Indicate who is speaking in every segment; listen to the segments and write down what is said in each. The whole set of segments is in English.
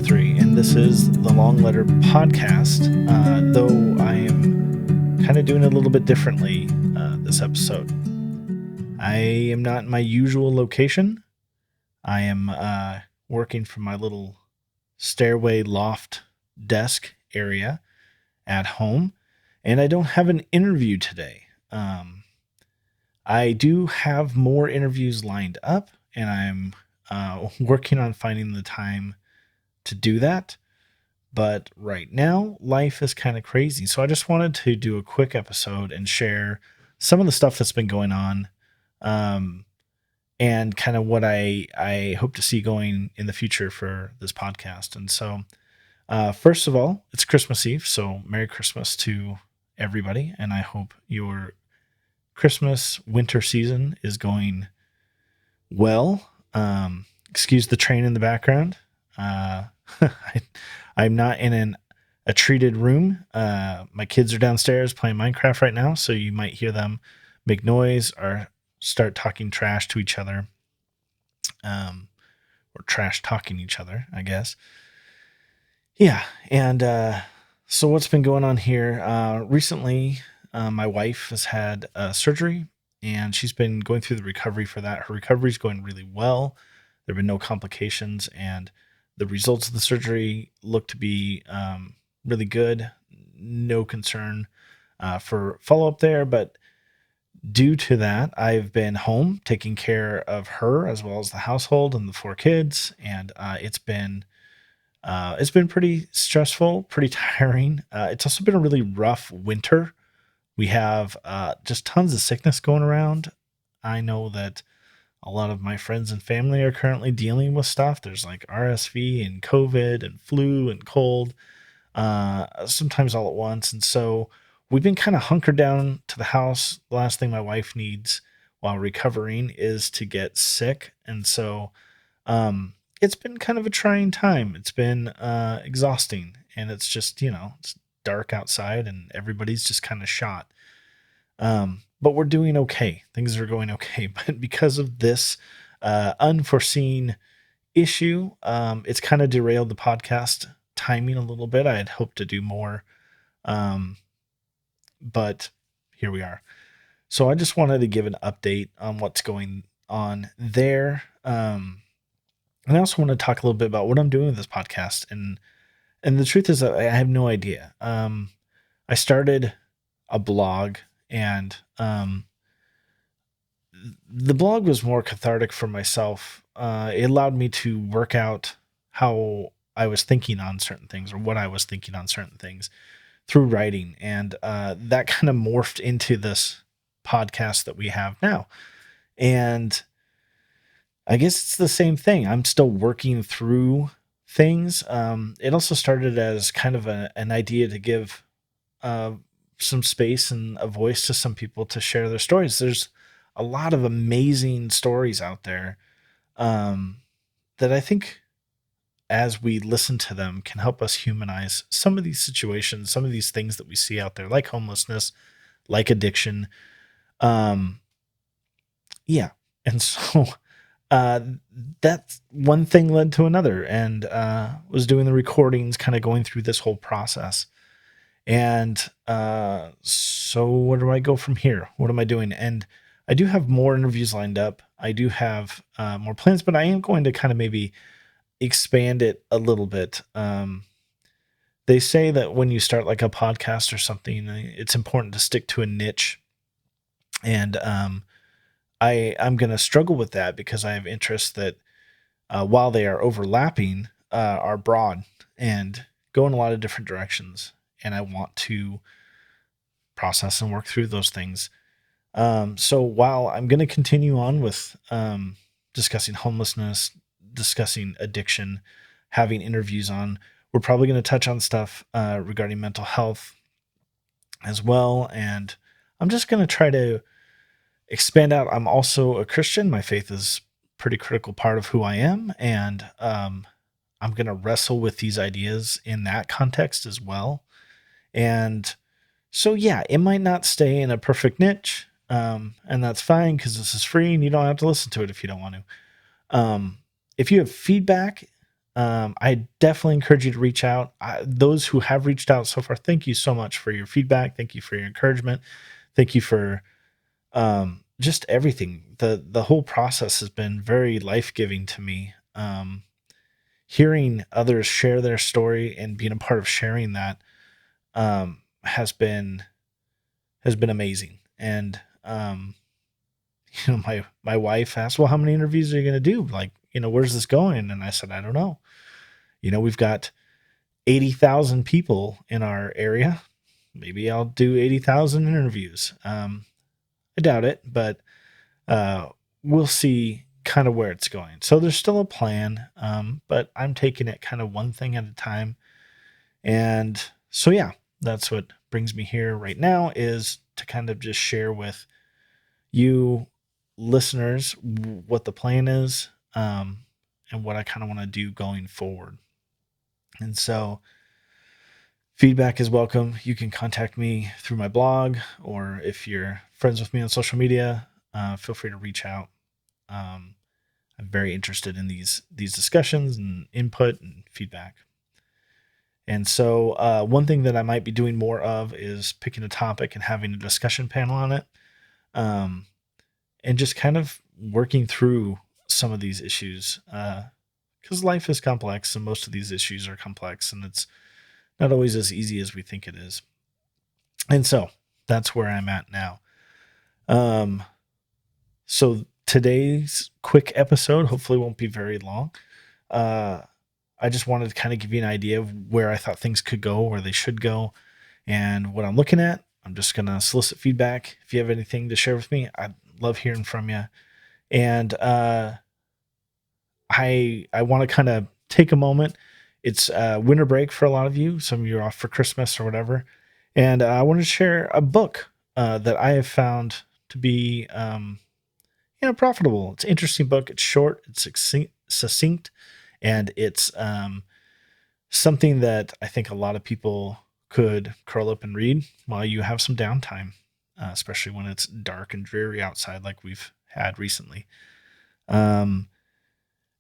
Speaker 1: 3, and this is the Long Letter Podcast, though I am kind of doing it a little bit differently this episode. I am not in my usual location. I am working from my little stairway loft desk area at home, and I don't have an interview today. I do have more interviews lined up, and I'm working on finding the time to do that. But right now, life is kind of crazy. So I just wanted to do a quick episode and share some of the stuff that's been going on, um, and kind of what I hope to see going in the future for this podcast. And so, first of all, it's Christmas Eve. So Merry Christmas to everybody. And I hope your Christmas winter season is going well. Excuse the train in the background. I'm not in a treated room. My kids are downstairs playing Minecraft right now, so you might hear them make noise or start talking trash to each other, or trash talking each other, I guess. Yeah, and so what's been going on here? Recently, my wife has had surgery, and she's been going through the recovery for that. Her recovery is going really well. There have been no complications, and the results of the surgery look to be really good. No concern for follow-up there, but due to that, I've been home taking care of her as well as the household and the 4 kids, and it's been pretty stressful, pretty tiring. It's also been a really rough winter. We have just tons of sickness going around. I know that a lot of my friends and family are currently dealing with stuff. There's like RSV and COVID and flu and cold, sometimes all at once. And so we've been kind of hunkered down to the house. The last thing my wife needs while recovering is to get sick. And so it's been kind of a trying time. It's been exhausting. And it's just, it's dark outside and everybody's just kind of shot. But we're doing okay. Things are going okay. But because of this unforeseen issue, it's kind of derailed the podcast timing a little bit. I had hoped to do more, but here we are. So I just wanted to give an update on what's going on there. And I also want to talk a little bit about what I'm doing with this podcast. And the truth is that I have no idea. I started a blog, and the blog was more cathartic for myself. It allowed me to work out how I was thinking on certain things, or what I was thinking on certain things, through writing. And that kind of morphed into this podcast that we have now. And I guess it's the same thing. I'm still working through things. It also started as kind of an idea to give some space and a voice to some people to share their stories. There's a lot of amazing stories out there that I think, as we listen to them, can help us humanize some of these situations, some of these things that we see out there, like homelessness, like addiction. Yeah. And so that one thing led to another, and was doing the recordings, kind of going through this whole process. And so where do I go from here? What am I doing? And I do have more interviews lined up. I do have more plans, but I am going to kind of maybe expand it a little bit. They say that when you start like a podcast or something, it's important to stick to a niche. And I'm going to struggle with that because I have interests that, while they are overlapping, are broad and go in a lot of different directions. And I want to process and work through those things. So while I'm going to continue on with discussing homelessness, discussing addiction, having interviews on, we're probably going to touch on stuff regarding mental health as well. And I'm just going to try to expand out. I'm also a Christian. My faith is a pretty critical part of who I am. And I'm going to wrestle with these ideas in that context as well. And so, yeah, it might not stay in a perfect niche. And that's fine, because this is free and you don't have to listen to it if you don't want to. If you have feedback I definitely encourage you to reach out. Those who have reached out so far, thank you so much for your feedback. Thank you for your encouragement. Thank you for just everything. The whole process has been very life-giving to me. Hearing others share their story and being a part of sharing that has been amazing. And my wife asked, "Well, how many interviews are you going to do? Like, where's this going?" And I said, "I don't know. We've got 80,000 people in our area. Maybe I'll do 80,000 interviews. I doubt it, but uh, we'll see kind of where it's going." So there's still a plan, but I'm taking it kind of one thing at a time. And so, yeah, that's what brings me here right now, is to kind of just share with you listeners what the plan is, and what I kind of want to do going forward. And so feedback is welcome. You can contact me through my blog, or if you're friends with me on social media, feel free to reach out. I'm very interested in these discussions and input and feedback. And so one thing that I might be doing more of is picking a topic and having a discussion panel on it, and just kind of working through some of these issues, because life is complex and most of these issues are complex, and it's not always as easy as we think it is. And so that's where I'm at now. So today's quick episode hopefully won't be very long. I just wanted to kind of give you an idea of where I thought things could go, where they should go, and what I'm looking at. I'm just going to solicit feedback. If you have anything to share with me, I'd love hearing from you. And I want to kind of take a moment. It's winter break for a lot of you. Some of you are off for Christmas or whatever. And I wanted to share a book that I have found to be profitable. It's an interesting book. It's short, it's succinct, and it's something that I think a lot of people could curl up and read while you have some downtime, especially when it's dark and dreary outside like we've had recently. And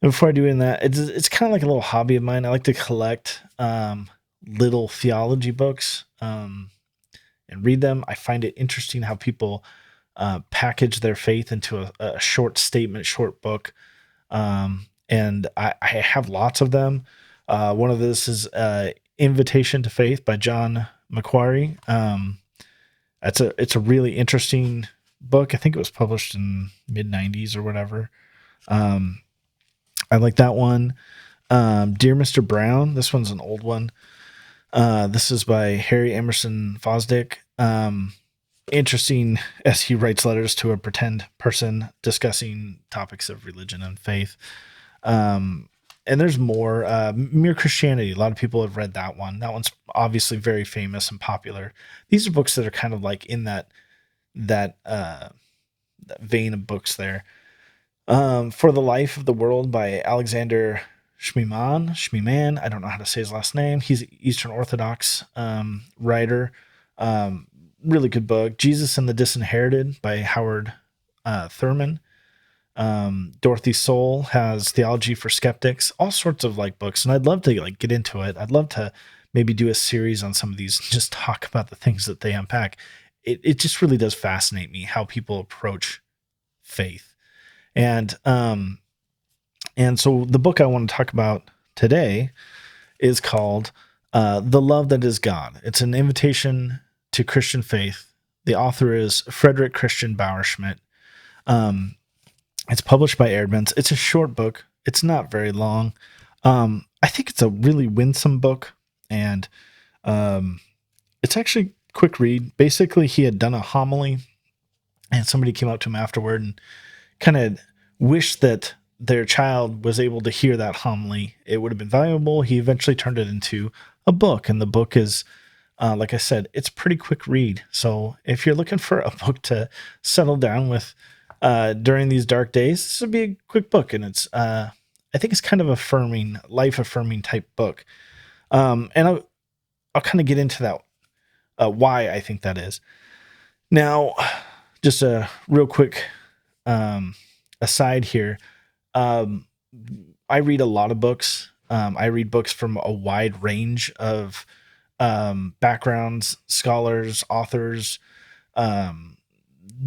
Speaker 1: before I do in that, it's kind of like a little hobby of mine. I like to collect little theology books and read them. I find it interesting how people package their faith into a short statement, short book. And I have lots of them. One of this is Invitation to Faith by John Macquarie. It's a really interesting book. I think it was published in mid-90s or whatever. I like that one. Dear Mr. Brown. This one's an old one. This is by Harry Emerson Fosdick. Interesting as he writes letters to a pretend person discussing topics of religion and faith. And there's more. Mere Christianity. A lot of people have read that one. That one's obviously very famous and popular. These are books that are kind of like in that vein of books there. For the Life of the World by Alexander Schmemann. I don't know how to say his last name. He's an Eastern Orthodox writer. Really good book. Jesus and the Disinherited by Howard Thurman. Dorothy Soul has Theology for Skeptics. All sorts of like books, and I'd love to like get into it. I'd love to maybe do a series on some of these, just talk about the things that they unpack. It just really does fascinate me how people approach faith. And so the book I want to talk about today is called The Love That Is God. It's an invitation to Christian faith. The author is Frederick Christian Bauerschmidt. It's published by Eerdmans. It's a short book. It's not very long. I think it's a really winsome book, and it's actually a quick read. Basically, he had done a homily, and somebody came up to him afterward and kind of wished that their child was able to hear that homily. It would have been valuable. He eventually turned it into a book, and the book is, like I said, it's a pretty quick read. So if you're looking for a book to settle down with during these dark days, this would be a quick book, and it's I think it's kind of affirming, life-affirming type book. And I'll kind of get into that, why I think that is. Now, just a real quick aside here. I read a lot of books. I read books from a wide range of backgrounds, scholars, authors, um,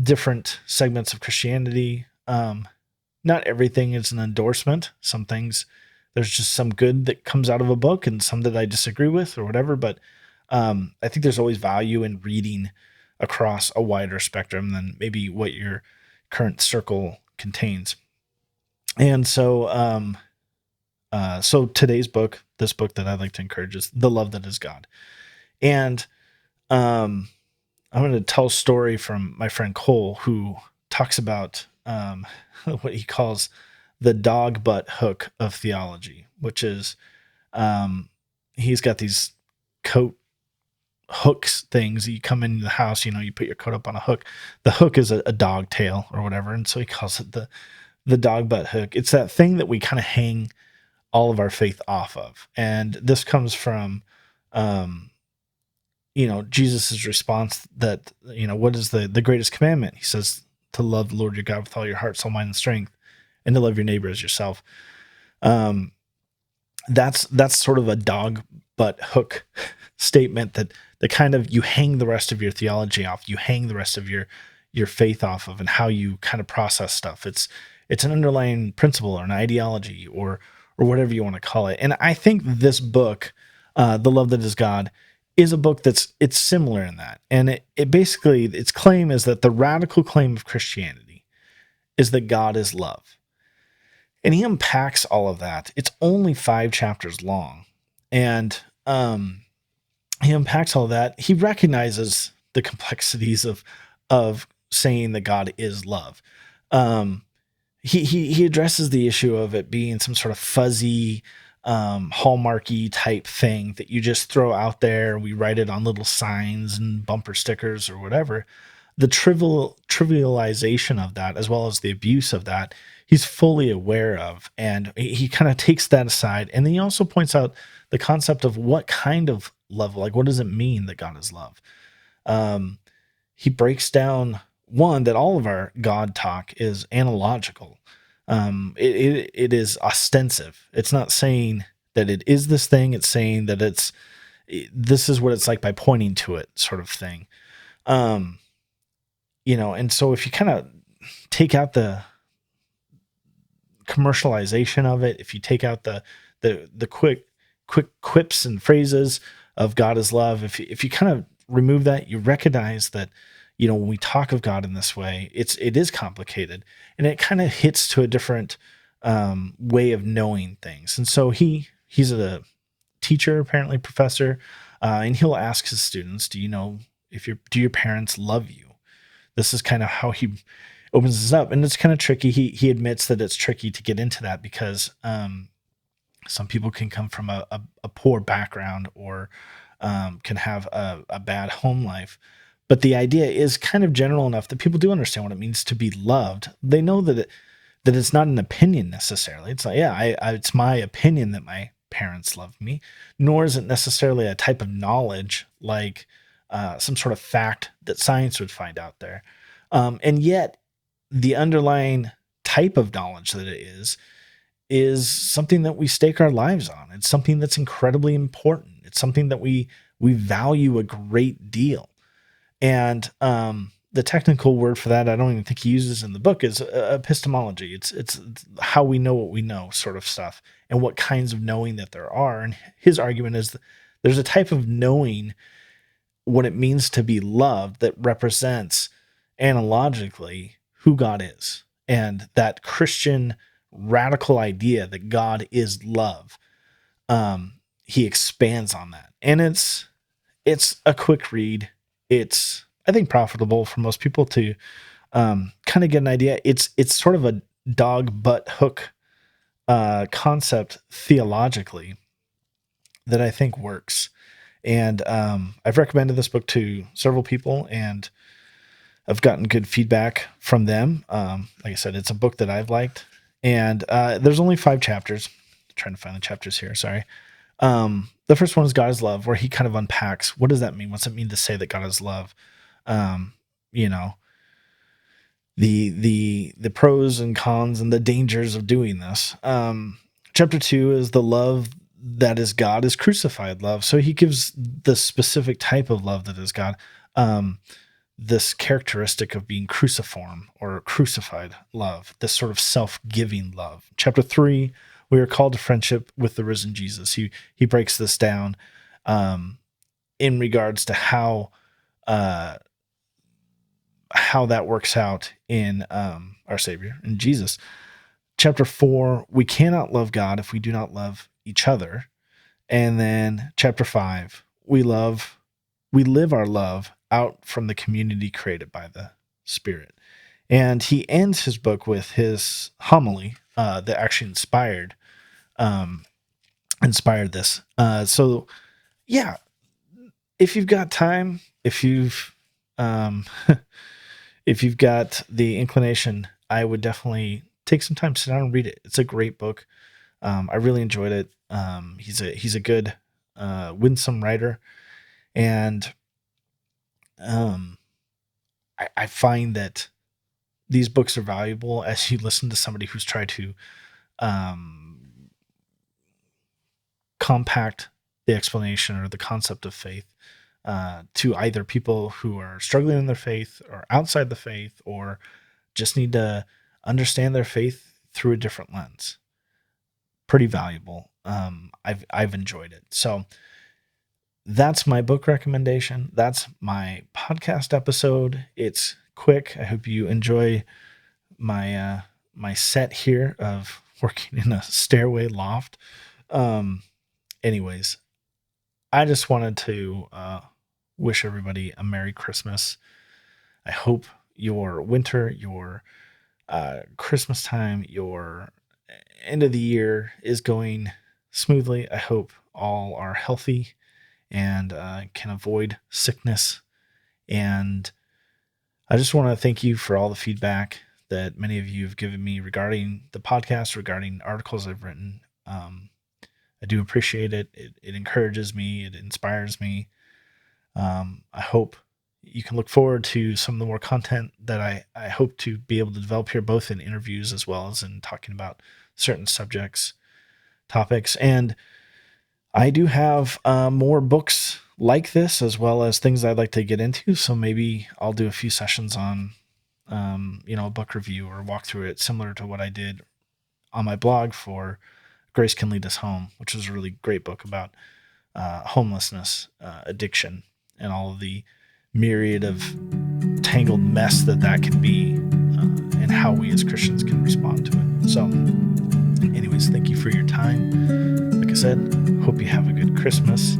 Speaker 1: different segments of Christianity. Not everything is an endorsement. Some things, there's just some good that comes out of a book and some that I disagree with or whatever. But I think there's always value in reading across a wider spectrum than maybe what your current circle contains. And so today's book, this book that I'd like to encourage is The Love That Is God. And um, I'm going to tell a story from my friend Cole, who talks about what he calls the dog butt hook of theology, which is um, he's got these coat hooks things. You come into the house, you put your coat up on a hook. The hook is a dog tail or whatever, and so he calls it the dog butt hook. It's that thing that we kind of hang all of our faith off of, and this comes from um, Jesus's response that, what is the greatest commandment? He says to love the Lord your God with all your heart, soul, mind, and strength, and to love your neighbor as yourself. That's sort of a dog butt hook statement that kind of you hang the rest of your theology off, you hang the rest of your faith off of, and how you kind of process stuff. It's an underlying principle or an ideology or whatever you want to call it. And I think this book, The Love That Is God, is a book it's similar in that. And it basically, its claim is that the radical claim of Christianity is that God is love. And he unpacks all of that. It's only 5 chapters long. And he unpacks all of that. He recognizes the complexities of saying that God is love. He addresses the issue of it being some sort of fuzzy, hallmarky type thing that you just throw out there. We write it on little signs and bumper stickers or whatever. The trivialization of that, as well as the abuse of that, he's fully aware of. And he kind of takes that aside. And then he also points out the concept of what kind of love, like what does it mean that God is love? He breaks down one, that all of our God talk is analogical. It is ostensive. It's not saying that it is this thing. It's saying that this is what it's like by pointing to it, sort of thing. And so if you kind of take out the commercialization of it, if you take out the quick quips and phrases of God is love, if you kind of remove that, you recognize that, when we talk of God in this way, it is complicated, and it kind of hits to a different way of knowing things. And so he's a teacher, apparently professor, and he'll ask his students, do your parents love you? This is kind of how he opens this up, and it's kind of tricky. He admits that it's tricky to get into that because some people can come from a poor background or can have a bad home life. But the idea is kind of general enough that people do understand what it means to be loved. They know that it's not an opinion necessarily. It's like, it's my opinion that my parents love me, nor is it necessarily a type of knowledge like some sort of fact that science would find out there. And yet the underlying type of knowledge that it is something that we stake our lives on. It's something that's incredibly important. It's something that we value a great deal. And the technical word for that, I don't even think he uses in the book, is epistemology. It's how we know what we know, sort of stuff, and what kinds of knowing that there are. And his argument is that there's a type of knowing what it means to be loved that represents analogically who God is, and that Christian radical idea that God is love. He expands on that, and it's a quick read. It's, I think, profitable for most people to kind of get an idea. It's sort of a dog butt hook concept theologically that I think works. And I've recommended this book to several people, and I've gotten good feedback from them. Like I said, it's a book that I've liked, and there's only 5 chapters. I'm trying to find the chapters here. Sorry. The first one is God is love, where he kind of unpacks, what does that mean? What's it mean to say that God is love? The pros and cons and the dangers of doing this. Chapter 2 is the love that is God is crucified love. So he gives the specific type of love that is God, this characteristic of being cruciform or crucified love, this sort of self-giving love. Chapter 3, we are called to friendship with the risen Jesus. He breaks this down in regards to how that works out in our Savior, in Jesus. Chapter 4, we cannot love God if we do not love each other. And then chapter 5, we live our love out from the community created by the Spirit. And he ends his book with his homily that actually inspired this. So yeah, if you've got time, if you've if you've got the inclination, I would definitely take some time to sit down and read it. It's a great book. I really enjoyed it. He's a good, winsome writer, and I find that these books are valuable as you listen to somebody who's tried to compact the explanation or the concept of faith to either people who are struggling in their faith or outside the faith or just need to understand their faith through a different lens. Pretty valuable. I've enjoyed it. So that's my book recommendation. That's my podcast episode. It's quick. I hope you enjoy my my set here of working in a stairway loft. Anyways, I just wanted to wish everybody a Merry Christmas. I hope your winter, your Christmas time, your end of the year is going smoothly. I hope all are healthy and can avoid sickness. And I just want to thank you for all the feedback that many of you have given me regarding the podcast, regarding articles I've written. I do appreciate it. It encourages me. It inspires me. I hope you can look forward to some of the more content that I hope to be able to develop here, both in interviews as well as in talking about certain topics. And I do have more books like this, as well as things I'd like to get into. So maybe I'll do a few sessions on, a book review or walk through it, similar to what I did on my blog for Grace Can Lead Us Home, which is a really great book about homelessness, addiction, and all of the myriad of tangled mess that can be, and how we as Christians can respond to it. So anyways, thank you for your time. Like I said, hope you have a good Christmas,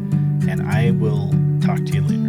Speaker 1: and I will talk to you later.